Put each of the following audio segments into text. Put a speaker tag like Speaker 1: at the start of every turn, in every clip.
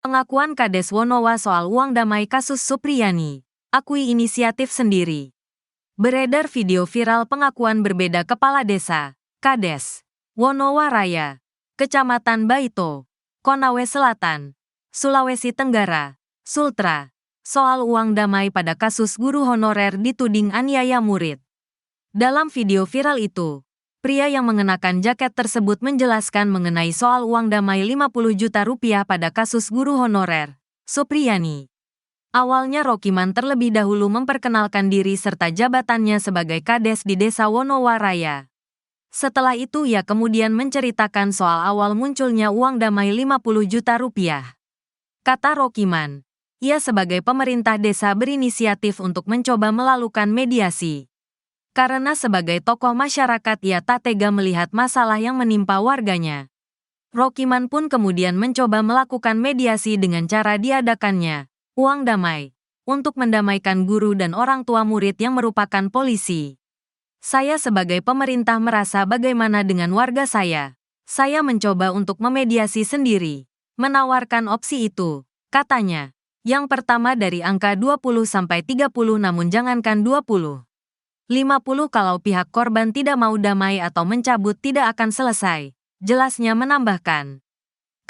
Speaker 1: Pengakuan Kades Wonowa soal uang damai kasus Supriyani. Akui inisiatif sendiri. Beredar video viral pengakuan berbeda Kepala Desa, Kades, Wonowa Raya, Kecamatan Baito, Konawe Selatan, Sulawesi Tenggara, Sultra, soal uang damai pada kasus guru honorer dituding aniaya murid. Dalam video viral itu, pria yang mengenakan jaket tersebut menjelaskan mengenai soal uang damai 50 juta rupiah pada kasus guru honorer, Supriyani. Awalnya Rokiman terlebih dahulu memperkenalkan diri serta jabatannya sebagai Kades di Desa Wonowa Raya. Setelah itu ia kemudian menceritakan soal awal munculnya uang damai 50 juta rupiah. Kata Rokiman, ia sebagai pemerintah desa berinisiatif untuk mencoba melakukan mediasi. Karena sebagai tokoh masyarakat ia tak tega melihat masalah yang menimpa warganya. Rokiman pun kemudian mencoba melakukan mediasi dengan cara diadakannya uang damai untuk mendamaikan guru dan orang tua murid yang merupakan polisi. Saya sebagai pemerintah merasa bagaimana dengan warga saya. Saya mencoba untuk memediasi sendiri, menawarkan opsi itu, katanya. Yang pertama dari angka 20-30 namun jangankan 20. 50 kalau pihak korban tidak mau damai atau mencabut tidak akan selesai, jelasnya menambahkan.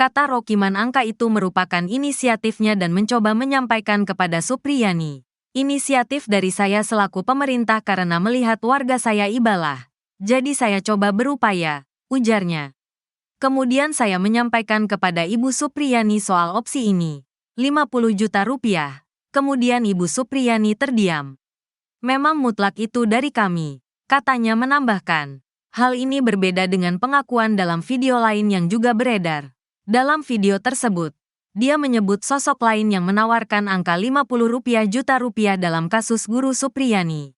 Speaker 1: Kata Rokiman angka itu merupakan inisiatifnya dan mencoba menyampaikan kepada Supriyani. Inisiatif dari saya selaku pemerintah karena melihat warga saya ibalah. Jadi saya coba berupaya, ujarnya. Kemudian saya menyampaikan kepada Ibu Supriyani soal opsi ini. 50 juta rupiah. Kemudian Ibu Supriyani terdiam. Memang mutlak itu dari kami, katanya menambahkan. Hal ini berbeda dengan pengakuan dalam video lain yang juga beredar. Dalam video tersebut, dia menyebut sosok lain yang menawarkan angka 50 juta rupiah dalam kasus guru Supriyani.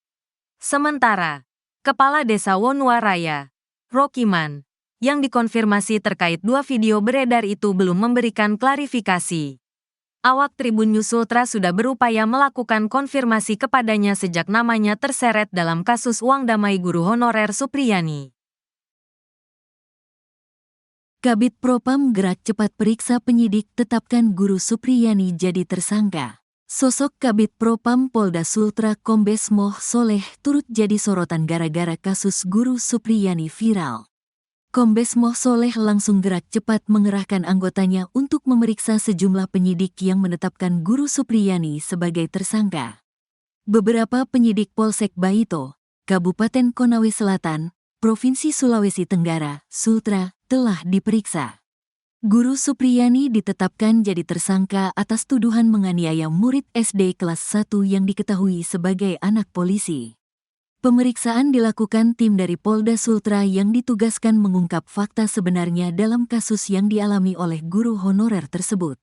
Speaker 1: Sementara, Kepala Desa Wonowa Raya, Rokiman, yang dikonfirmasi terkait dua video beredar itu belum memberikan klarifikasi. Awak Tribun News Sultra sudah berupaya melakukan konfirmasi kepadanya sejak namanya terseret dalam kasus uang damai guru honorer Supriyani.
Speaker 2: Kabid Propam gerak cepat periksa penyidik tetapkan guru Supriyani jadi tersangka. Sosok Kabid Propam Polda Sultra Kombes Moh Soleh turut jadi sorotan gara-gara kasus guru Supriyani viral. Kombes Moh Soleh langsung gerak cepat mengerahkan anggotanya untuk memeriksa sejumlah penyidik yang menetapkan guru Supriyani sebagai tersangka. Beberapa penyidik Polsek Baito, Kabupaten Konawe Selatan, Provinsi Sulawesi Tenggara, Sultra, telah diperiksa. Guru Supriyani ditetapkan jadi tersangka atas tuduhan menganiaya murid SD kelas 1 yang diketahui sebagai anak polisi. Pemeriksaan dilakukan tim dari Polda Sultra yang ditugaskan mengungkap fakta sebenarnya dalam kasus yang dialami oleh guru honorer tersebut.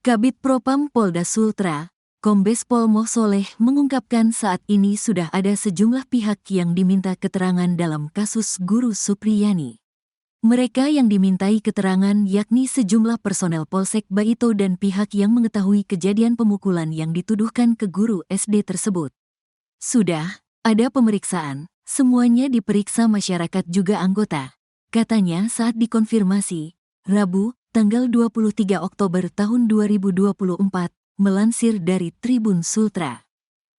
Speaker 2: Kabid Propam Polda Sultra, Kombes Pol Moh Soleh mengungkapkan saat ini sudah ada sejumlah pihak yang diminta keterangan dalam kasus guru Supriyani. Mereka yang dimintai keterangan yakni sejumlah personel Polsek Baito dan pihak yang mengetahui kejadian pemukulan yang dituduhkan ke guru SD tersebut. Sudah ada pemeriksaan, semuanya diperiksa masyarakat juga anggota. Katanya saat dikonfirmasi, Rabu, tanggal 23 Oktober tahun 2024, melansir dari Tribun Sultra.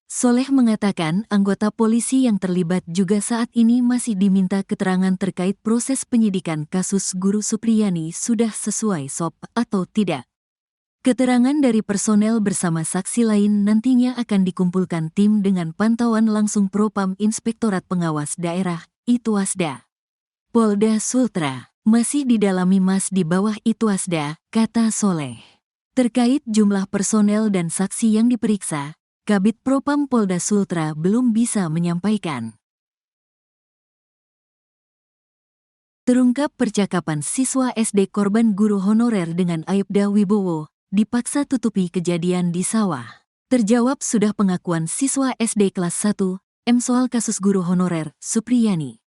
Speaker 2: Soleh mengatakan anggota polisi yang terlibat juga saat ini masih diminta keterangan terkait proses penyidikan kasus guru Supriyani sudah sesuai SOP atau tidak. Keterangan dari personel bersama saksi lain nantinya akan dikumpulkan tim dengan pantauan langsung Propam Inspektorat Pengawas Daerah, Itwasda. Polda Sultra masih didalami Mas di bawah Itwasda, kata Soleh. Terkait jumlah personel dan saksi yang diperiksa, Kabid Propam Polda Sultra belum bisa menyampaikan. Terungkap percakapan siswa SD korban guru honorer dengan Aibda Wibowo, dipaksa tutupi kejadian di sawah. Terjawab sudah pengakuan siswa SD kelas 1, M soal kasus guru honorer, Supriyani.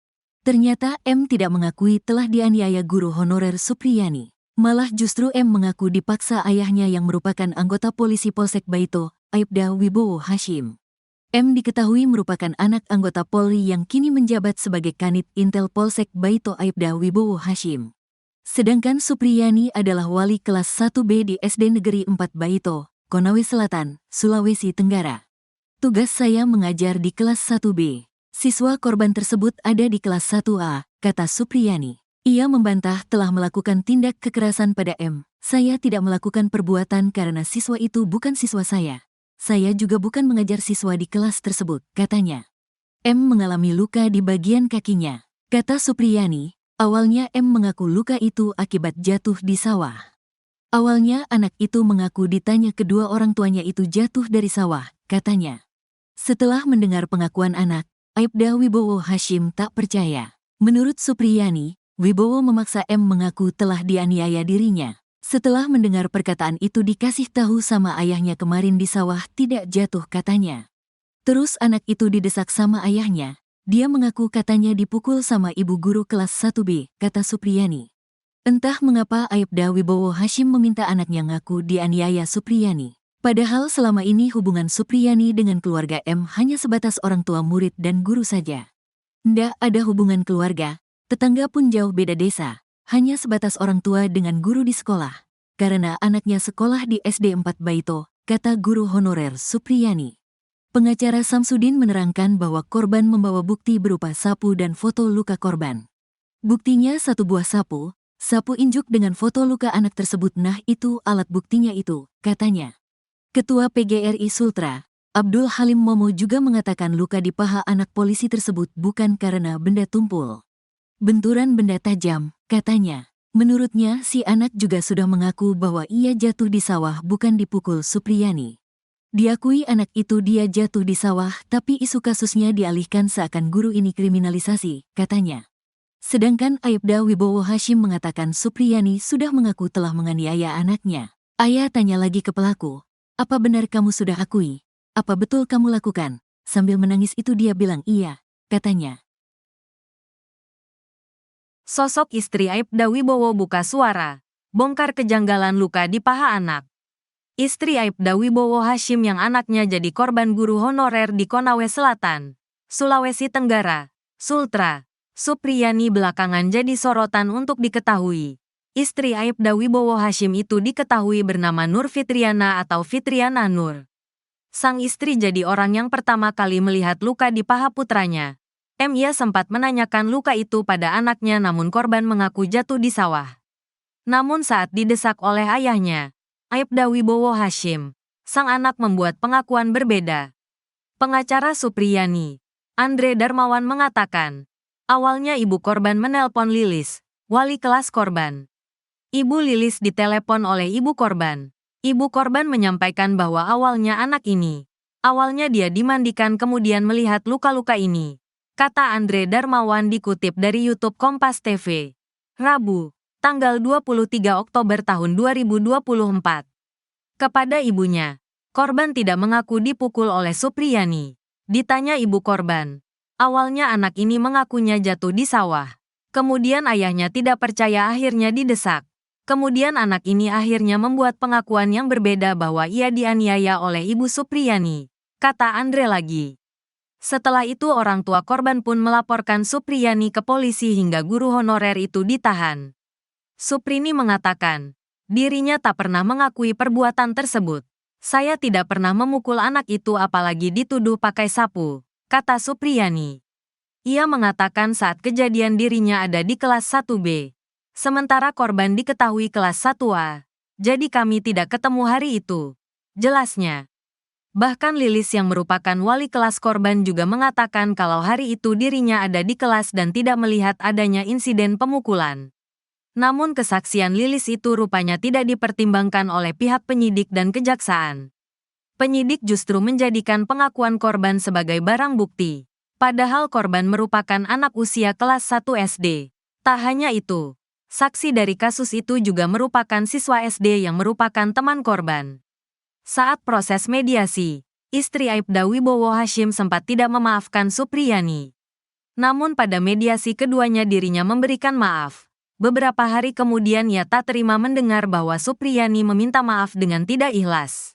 Speaker 2: Ternyata M tidak mengakui telah dianiaya guru honorer Supriyani. Malah justru M mengaku dipaksa ayahnya yang merupakan anggota polisi Polsek Baito, Aibda Wibowo Hashim. M diketahui merupakan anak anggota Polri yang kini menjabat sebagai Kanit Intel Polsek Baito Aibda Wibowo Hashim. Sedangkan Supriyani adalah wali kelas 1B di SD Negeri 4 Baito, Konawe Selatan, Sulawesi Tenggara. Tugas saya mengajar di kelas 1B. Siswa korban tersebut ada di kelas 1A, kata Supriyani. Ia membantah telah melakukan tindak kekerasan pada M. Saya tidak melakukan perbuatan karena siswa itu bukan siswa saya. Saya juga bukan mengajar siswa di kelas tersebut, katanya. M mengalami luka di bagian kakinya. Kata Supriyani, awalnya M mengaku luka itu akibat jatuh di sawah. Awalnya anak itu mengaku ditanya kedua orang tuanya itu jatuh dari sawah, katanya. Setelah mendengar pengakuan anak, Aibda Wibowo Hashim tak percaya. Menurut Supriyani, Wibowo memaksa M mengaku telah dianiaya dirinya. Setelah mendengar perkataan itu dikasih tahu sama ayahnya kemarin di sawah tidak jatuh, katanya. Terus anak itu didesak sama ayahnya. Dia mengaku katanya dipukul sama ibu guru kelas 1B, kata Supriyani. Entah mengapa Aibda Wibowo Hashim meminta anaknya ngaku dianiaya Supriyani. Padahal selama ini hubungan Supriyani dengan keluarga M hanya sebatas orang tua murid dan guru saja. Ndak ada hubungan keluarga, tetangga pun jauh beda desa, hanya sebatas orang tua dengan guru di sekolah. Karena anaknya sekolah di SD 4 Baito, kata guru honorer Supriyani. Pengacara Samsudin menerangkan bahwa korban membawa bukti berupa sapu dan foto luka korban. Buktinya satu buah sapu injuk dengan foto luka anak tersebut. Nah itu alat buktinya itu, katanya. Ketua PGRI Sultra, Abdul Halim Momo juga mengatakan luka di paha anak polisi tersebut bukan karena benda tumpul. Benturan benda tajam, katanya. Menurutnya si anak juga sudah mengaku bahwa ia jatuh di sawah bukan dipukul Supriyani. Diakui anak itu dia jatuh di sawah, tapi isu kasusnya dialihkan seakan guru ini kriminalisasi, katanya. Sedangkan Aibda Wibowo Hashim mengatakan Supriyani sudah mengaku telah menganiaya anaknya. Ayah tanya lagi ke pelaku, apa benar kamu sudah akui? Apa betul kamu lakukan? Sambil menangis itu dia bilang iya, katanya.
Speaker 1: Sosok istri Aibda Wibowo buka suara, bongkar kejanggalan luka di paha anak. Istri Aibda Wibowo Hashim yang anaknya jadi korban guru honorer di Konawe Selatan, Sulawesi Tenggara, Sultra, Supriyani belakangan jadi sorotan untuk diketahui. Istri Aibda Wibowo Hashim itu diketahui bernama Nur Fitriana atau Fitriana Nur. Sang istri jadi orang yang pertama kali melihat luka di paha putranya. Ia sempat menanyakan luka itu pada anaknya namun korban mengaku jatuh di sawah. Namun saat didesak oleh ayahnya, Aibda Wibowo Hashim, sang anak membuat pengakuan berbeda. Pengacara Supriyani, Andre Darmawan mengatakan, awalnya ibu korban menelpon Lilis, wali kelas korban. Ibu Lilis ditelepon oleh ibu korban. Ibu korban menyampaikan bahwa awalnya awalnya dia dimandikan kemudian melihat luka-luka ini. Kata Andre Darmawan dikutip dari YouTube Kompas TV. Rabu, tanggal 23 Oktober tahun 2024. Kepada ibunya, korban tidak mengaku dipukul oleh Supriyani. Ditanya ibu korban, awalnya anak ini mengakunya jatuh di sawah. Kemudian ayahnya tidak percaya akhirnya didesak. Kemudian anak ini akhirnya membuat pengakuan yang berbeda bahwa ia dianiaya oleh ibu Supriyani. Kata Andre lagi. Setelah itu orang tua korban pun melaporkan Supriyani ke polisi hingga guru honorer itu ditahan. Suprini mengatakan, dirinya tak pernah mengakui perbuatan tersebut. Saya tidak pernah memukul anak itu apalagi dituduh pakai sapu, kata Supriyani. Ia mengatakan saat kejadian dirinya ada di kelas 1B. Sementara korban diketahui kelas 1A. Jadi kami tidak ketemu hari itu. Jelasnya. Bahkan Lilis yang merupakan wali kelas korban juga mengatakan kalau hari itu dirinya ada di kelas dan tidak melihat adanya insiden pemukulan. Namun kesaksian Lilis itu rupanya tidak dipertimbangkan oleh pihak penyidik dan kejaksaan. Penyidik justru menjadikan pengakuan korban sebagai barang bukti. Padahal korban merupakan anak usia kelas 1 SD. Tak hanya itu, saksi dari kasus itu juga merupakan siswa SD yang merupakan teman korban. Saat proses mediasi, istri Aibda Wibowo Hashim sempat tidak memaafkan Supriyani. Namun pada mediasi keduanya dirinya memberikan maaf. Beberapa hari kemudian ia tak terima mendengar bahwa Supriyani meminta maaf dengan tidak ikhlas.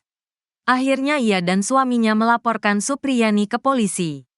Speaker 1: Akhirnya ia dan suaminya melaporkan Supriyani ke polisi.